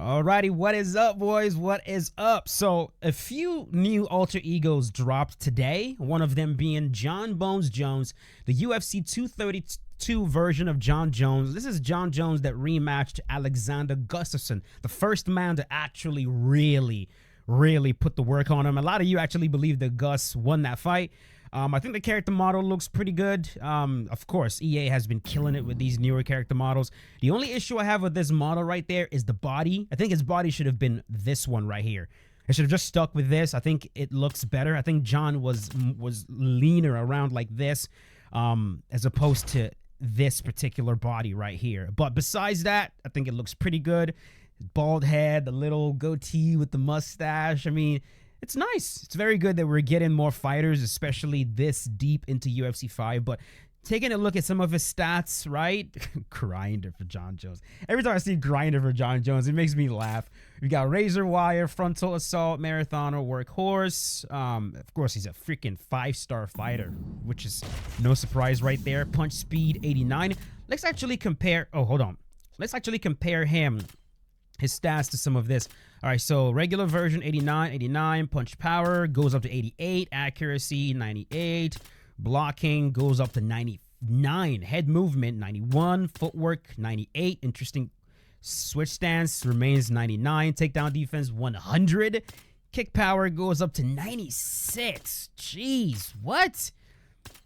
Alrighty, what is up, boys? What is up? So, a few new alter egos dropped today. One of them being Jon Bones Jones, the UFC 232 version of Jon Jones. This is Jon Jones that rematched Alexander Gustafsson, the first man to actually really put the work on him. A lot of you actually believe that Gus won that fight. I think the character model looks pretty good. Of course, EA has been killing it with these newer character models. The only issue I have with this model right there is the body. I think his body should have been this one right here. I should have just stuck with this. I think it looks better. I think Jon was leaner around like this, as opposed to this particular body right here. But besides that, I think it looks pretty good. Bald head, the little goatee with the mustache. I mean, it's nice. It's very good that we're getting more fighters, especially this deep into UFC 5. But taking a look at some of his stats, right? Grinder for Jon Jones. Every time I see grinder for Jon Jones, it makes me laugh. We got razor wire, frontal assault, marathoner, workhorse. Of course, he's a freaking 5-star fighter, which is no surprise right there. Punch speed, 89. Let's actually compare. Oh, hold on. Let's actually compare his stats to some of this. All right, so regular version 89, punch power goes up to 88, accuracy 98, blocking goes up to 99, head movement 91, footwork 98, interesting switch stance remains 99, takedown defense 100, kick power goes up to 96. Jeez, what?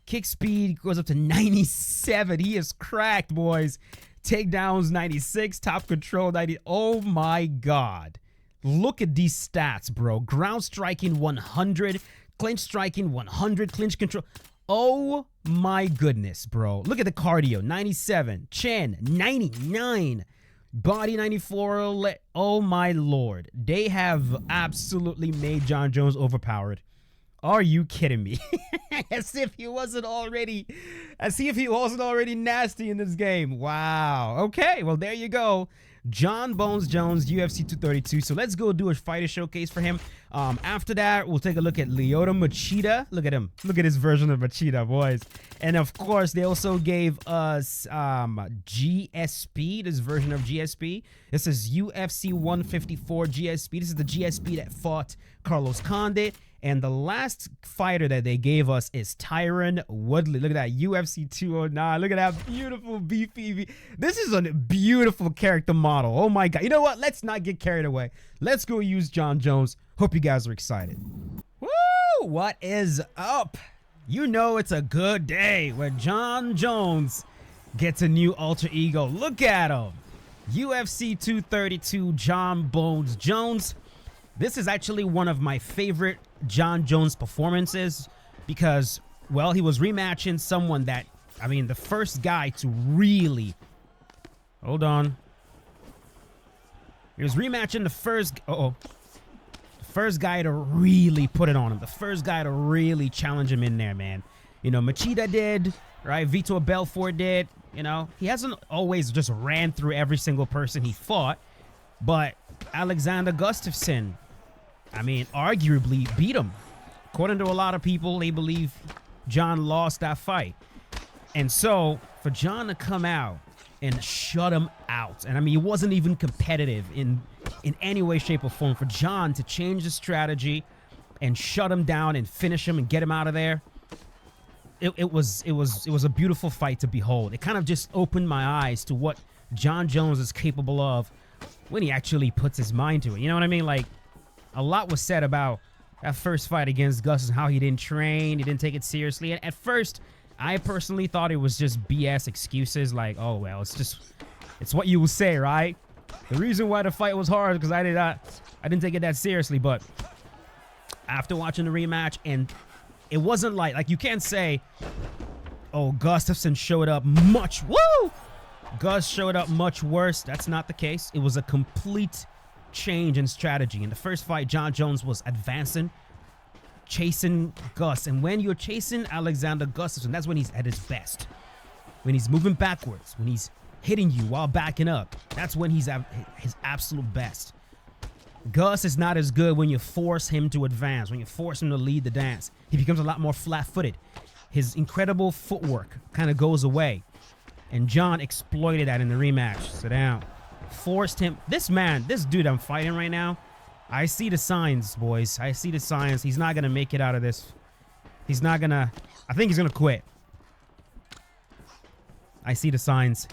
Kick speed goes up to 97. He is cracked, boys. Takedowns 96, top control 90. Oh my god. Look at these stats, bro. Ground striking 100, clinch striking 100, clinch control. Oh my goodness, bro. Look at the cardio, 97, chin 99, body 94. Oh my lord. They have absolutely made Jon Jones overpowered. Are you kidding me? As if he wasn't already nasty in this game. Wow. Okay, well, there you go. Jon Bones Jones, UFC 232. So let's go do a fighter showcase for him. After that, we'll take a look at Lyoto Machida. Look at him. Look at his version of Machida, boys. And of course, they also gave us GSP, this version of GSP. This is UFC 154 GSP. This is the GSP that fought Carlos Condit. And the last fighter that they gave us is Tyron Woodley. Look at that, UFC 209. Look at that beautiful beefy. This is a beautiful character model. Oh my god. You know what? Let's not get carried away. Let's go use Jon Jones. Hope you guys are excited. Woo! What is up? You know it's a good day when Jon Jones gets a new alter ego. Look at him. UFC 232 Jon Bones Jones. This is actually one of my favorite Jon Jones performances because, well, he was rematching someone that, I mean, the first guy to really, hold on. He was rematching the first, the first guy to really put it on him. The first guy to really challenge him in there, man. You know, Machida did, right? Vitor Belfort did, you know. He hasn't always just ran through every single person he fought, but Alexander Gustafsson, I mean, arguably beat him. According to a lot of people, they believe Jon lost that fight. And so, for Jon to come out and shut him out, and I mean, he wasn't even competitive in any way, shape, or form. For Jon to change the strategy and shut him down and finish him and get him out of there, it was a beautiful fight to behold. It kind of just opened my eyes to what Jon Jones is capable of when he actually puts his mind to it. You know what I mean? Like, a lot was said about that first fight against Gus and how he didn't train, he didn't take it seriously. And at first, I personally thought it was just BS excuses, like, oh, well, it's what you will say, right? The reason why the fight was hard is because I didn't take it that seriously. But after watching the rematch, and it wasn't like you can't say, oh, Gustafsson showed up much, Gus showed up much worse. That's not the case. It was a complete change in strategy. In the first fight, Jon Jones was advancing, chasing Gus. And when you're chasing Alexander Gustafsson, that's when he's at his best. When he's moving backwards, when he's hitting you while backing up, that's when he's at his absolute best. Gus is not as good when you force him to advance, when you force him to lead the dance. He becomes a lot more flat-footed. His incredible footwork kind of goes away. And Jon exploited that in the rematch. Sit down. forced him. This dude I'm fighting right now, I see the signs, boys. I see the signs. He's not going to make it out of this. He's not going to. I think he's going to quit. I see the signs.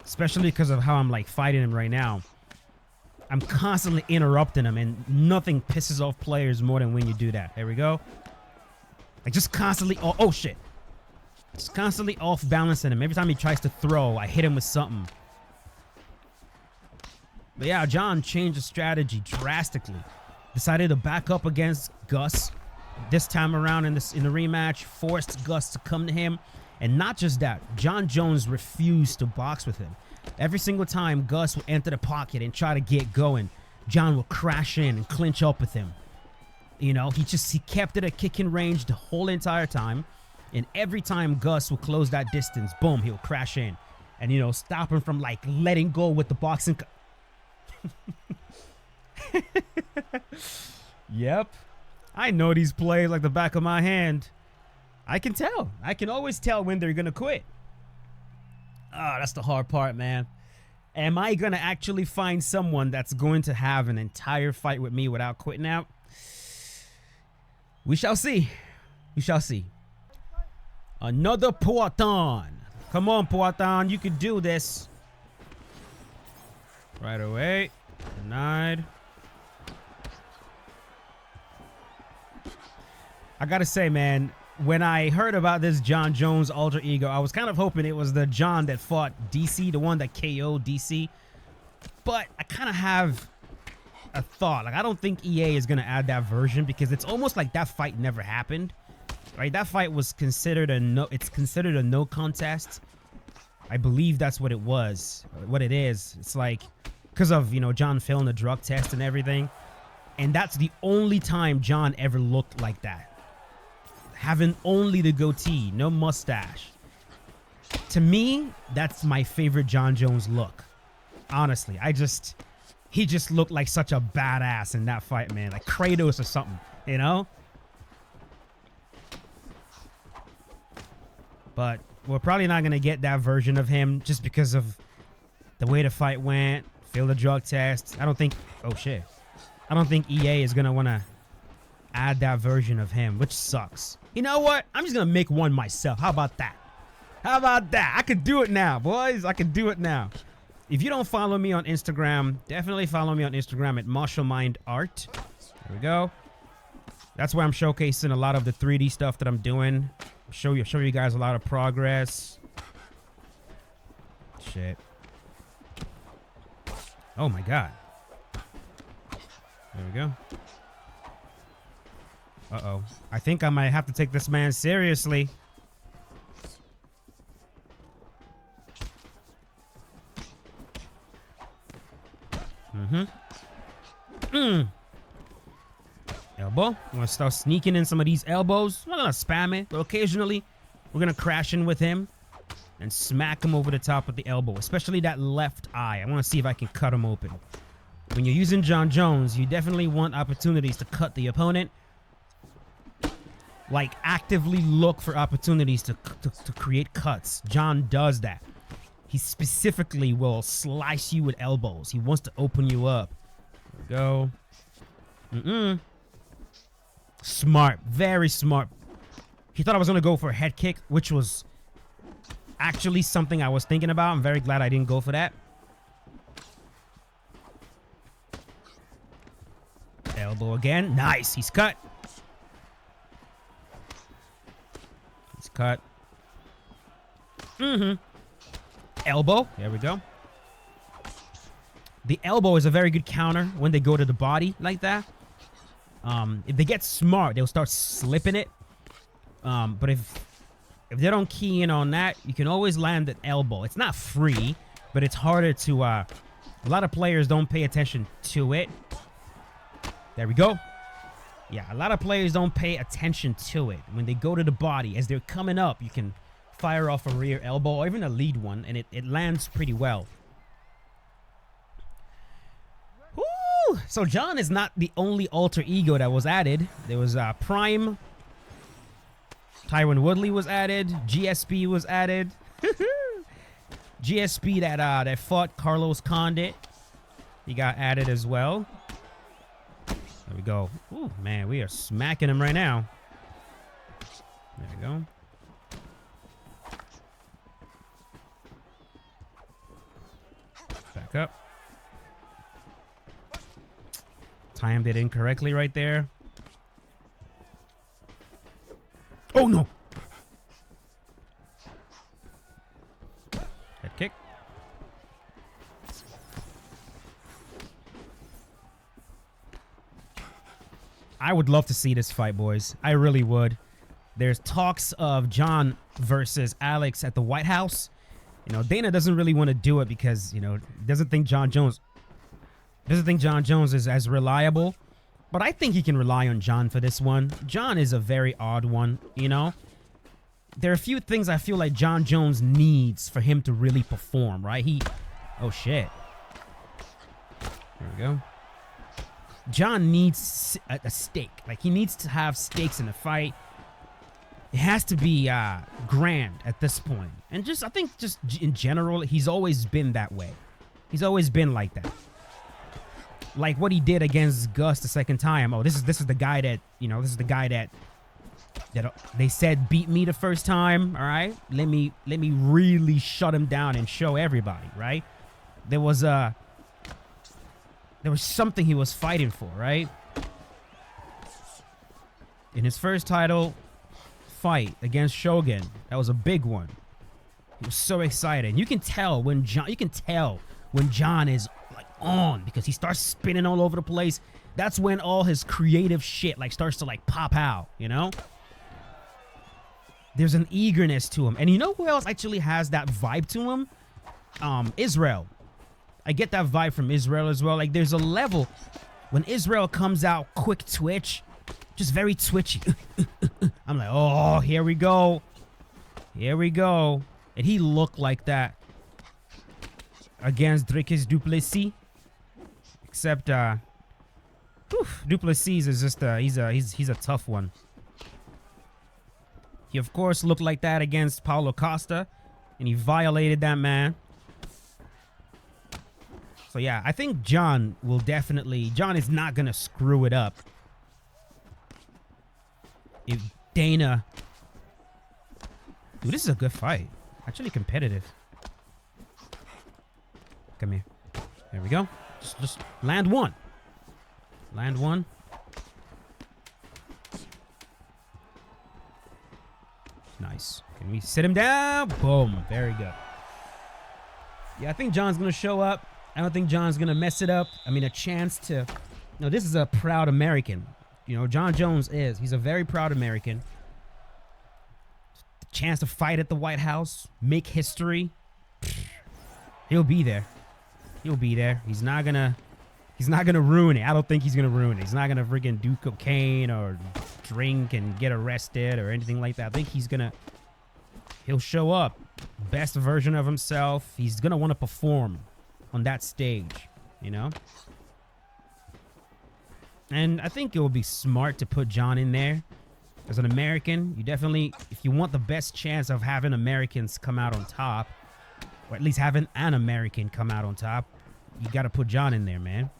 Especially because of how I'm like fighting him right now. I'm constantly interrupting him, and nothing pisses off players more than when you do that. There we go. Like just constantly. Oh shit. Just constantly off balancing him. Every time he tries to throw, I hit him with something. But yeah, John changed the strategy drastically. Decided to back up against Gus this time around in the rematch. Forced Gus to come to him. And not just that, John Jones refused to box with him. Every single time Gus would enter the pocket and try to get going, John would crash in and clinch up with him. You know, he kept it at kicking range the whole entire time. And every time Gus would close that distance, boom, he'll crash in. And, you know, stop him from, like, letting go with the boxing. Yep. I know these plays like the back of my hand. I can tell. I can always tell when they're going to quit. Ah, that's the hard part, man. Am I going to actually find someone that's going to have an entire fight with me without quitting out? We shall see. We shall see. Another Poitin. Come on, Poitin. You can do this. Right away. Denied. I got to say, man, when I heard about this John Jones alter ego, I was kind of hoping it was the John that fought DC, the one that KO'd DC. But I kind of have a thought. Like, I don't think EA is going to add that version because it's almost like that fight never happened. Right? That fight was considered it's considered a no contest. I believe that's what it was. What it is. It's like because of, you know, John failing the drug test and everything. And that's the only time John ever looked like that. Having only the goatee, no mustache. To me, that's my favorite John Jones look. Honestly, he just looked like such a badass in that fight, man. Like Kratos or something, you know? But we're probably not going to get that version of him just because of the way the fight went, failed the drug test. I don't think, oh shit. I don't think EA is going to want to add that version of him, which sucks. You know what? I'm just going to make one myself. How about that? How about that? I could do it now, boys. I can do it now. If you don't follow me on Instagram, definitely follow me on Instagram at MartialMindArt. There we go. That's where I'm showcasing a lot of the 3D stuff that I'm doing. Show you guys a lot of progress. Shit. Oh my god. There we go. Uh-oh. I think I might have to take this man seriously. Elbow. I'm gonna start sneaking in some of these elbows. I'm not gonna spam it, but occasionally we're gonna crash in with him and smack him over the top with the elbow, especially that left eye. I want to see if I can cut him open. When you're using John Jones, you definitely want opportunities to cut the opponent. Like, actively look for opportunities to create cuts. John does that. He specifically will slice you with elbows. He wants to open you up. There we go. Smart. Very smart. He thought I was going to go for a head kick, which was actually something I was thinking about. I'm very glad I didn't go for that. Elbow again. Nice. He's cut. He's cut. Elbow. There we go. The elbow is a very good counter when they go to the body like that. If they get smart, they'll start slipping it. But if they don't key in on that, you can always land an elbow. It's not free, but it's harder to... a lot of players don't pay attention to it. There we go. Yeah, a lot of players don't pay attention to it. When they go to the body, as they're coming up, you can fire off a rear elbow or even a lead one, and it lands pretty well. Woo! So John is not the only alter ego that was added. There was Prime. Tyron Woodley was added. GSP was added. GSP that fought Carlos Condit. He got added as well. There we go. Ooh, man, we are smacking him right now. There we go. Back up. Timed it incorrectly right there. Oh, no. Head kick. I would love to see this fight, boys. I really would. There's talks of John versus Alex at the White House. You know, Dana doesn't really want to do it because, you know, doesn't think John Jones is as reliable. But I think he can rely on John for this one. John is a very odd one, you know. There are a few things I feel like John Jones needs for him to really perform, right? Oh, shit. There we go. John needs a stake. Like, he needs to have stakes in the fight. It has to be grand at this point. And I think just in general, he's always been that way. He's always been like that. Like what he did against Gus the second time. Oh, this is the guy that, you know, this is the guy that they said beat me the first time. All right, let me really shut him down and show everybody. Right? There was something he was fighting for, right? In his first title fight against Shogun, that was a big one. He was so excited. You can tell when John is like on, because he starts spinning all over the place. That's when all his creative shit like starts to like pop out, you know? There's an eagerness to him. And you know who else actually has that vibe to him? Israel. I get that vibe from Israel as well. Like, there's a level when Israel comes out quick twitch, just very twitchy. I'm like, oh, here we go. Here we go. And he looked like that against Dricus Du Plessis. Except, Du Plessis is just, he's a tough one. He, of course, looked like that against Paulo Costa. And he violated that man. So, yeah, I think John is not going to screw it up. If Dana... Dude, this is a good fight. Actually competitive. Come here. There we go. Just land one. Land one. Nice. Can we sit him down? Boom. Very good. Yeah, I think John's going to show up. I don't think John's going to mess it up. I mean, a chance to... No, this is a proud American. You know, John Jones is. He's a very proud American. The chance to fight at the White House, make history. He'll be there. He'll be there. He's not gonna ruin it. I don't think he's gonna ruin it. He's not gonna freaking do cocaine or drink and get arrested or anything like that. I think he'll show up. Best version of himself. He's gonna want to perform on that stage, you know? And I think it would be smart to put John in there. As an American, you definitely, if you want the best chance of having Americans come out on top, or at least having an American come out on top, you got to put John in there, man.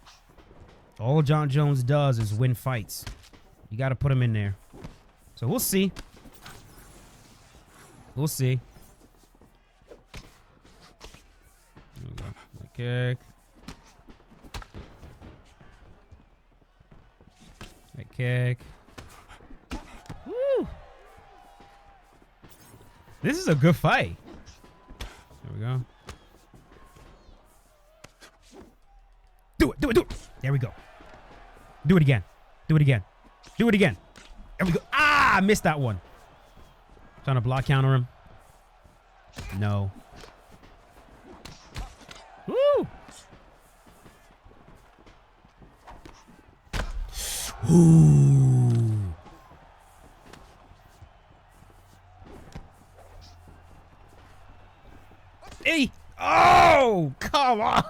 All John Jones does is win fights. You got to put him in there. So we'll see. We'll see. There we go. Okay. That kick. Woo! This is a good fight. There we go. Do it, do it, do it. There we go. Do it again. Do it again. Do it again. There we go. Ah, I missed that one. Trying to block counter him. No. Woo! Ooh. Hey! Oh! Come on!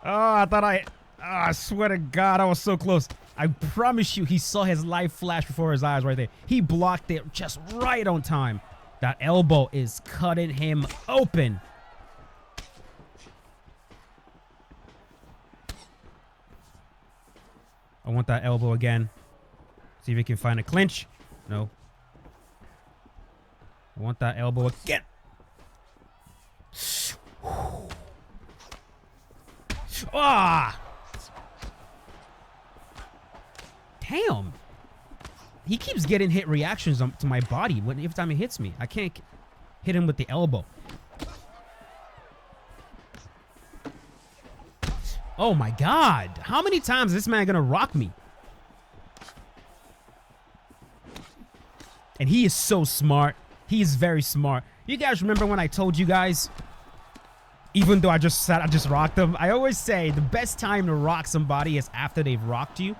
Oh, I swear to God, I was so close. I promise you, he saw his life flash before his eyes right there. He blocked it just right on time. That elbow is cutting him open. I want that elbow again. See if we can find a clinch. No. I want that elbow again. Ah! Damn. He keeps getting hit reactions to my body every time he hits me. I can't hit him with the elbow. Oh my God. How many times is this man gonna rock me? And he is so smart. He is very smart. You guys remember when I told you guys, even though I just rocked them, I always say the best time to rock somebody is after they've rocked you.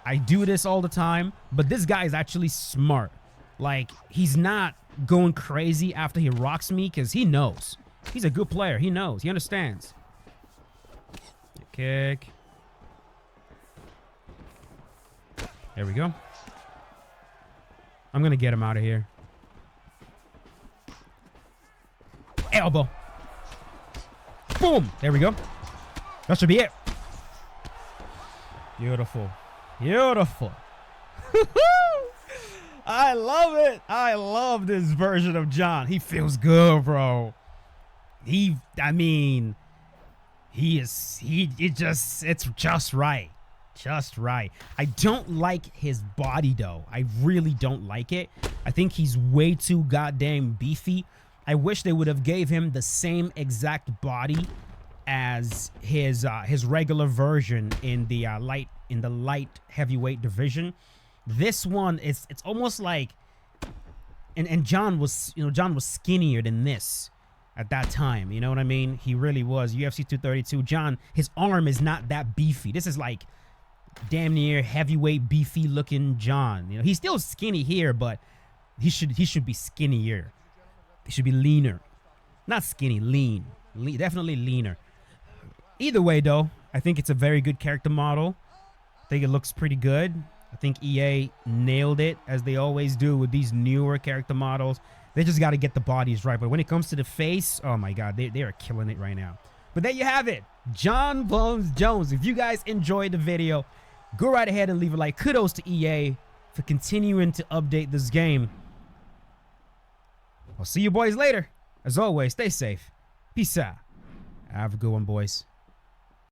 I do this all the time, but this guy is actually smart. Like, he's not going crazy after he rocks me because he knows. He's a good player. He knows. He understands. Kick. There we go. I'm going to get him out of here. Elbow. Boom. There we go. That should be it. Beautiful. Beautiful. I love it. I love this version of John. He feels good, bro. I mean, it's just right. Just right. I don't like his body, though. I really don't like it. I think he's way too goddamn beefy. I wish they would have gave him the same exact body as his regular version in the light heavyweight division. This one it's almost like, and John was skinnier than this at that time. You know what I mean? He really was. UFC 232. John, his arm is not that beefy. This is like damn near heavyweight beefy looking John. You know, he's still skinny here, but he should be skinnier. He should be leaner. Not skinny, lean. Definitely leaner. Either way, though, I think it's a very good character model. I think it looks pretty good. I think EA nailed it, as they always do with these newer character models. They just got to get the bodies right. But when it comes to the face, oh my God, they are killing it right now. But there you have it. Jon Bones Jones. If you guys enjoyed the video, go right ahead and leave a like. Kudos to EA for continuing to update this game. I'll see you boys later. As always, stay safe. Peace out. Have a good one, boys.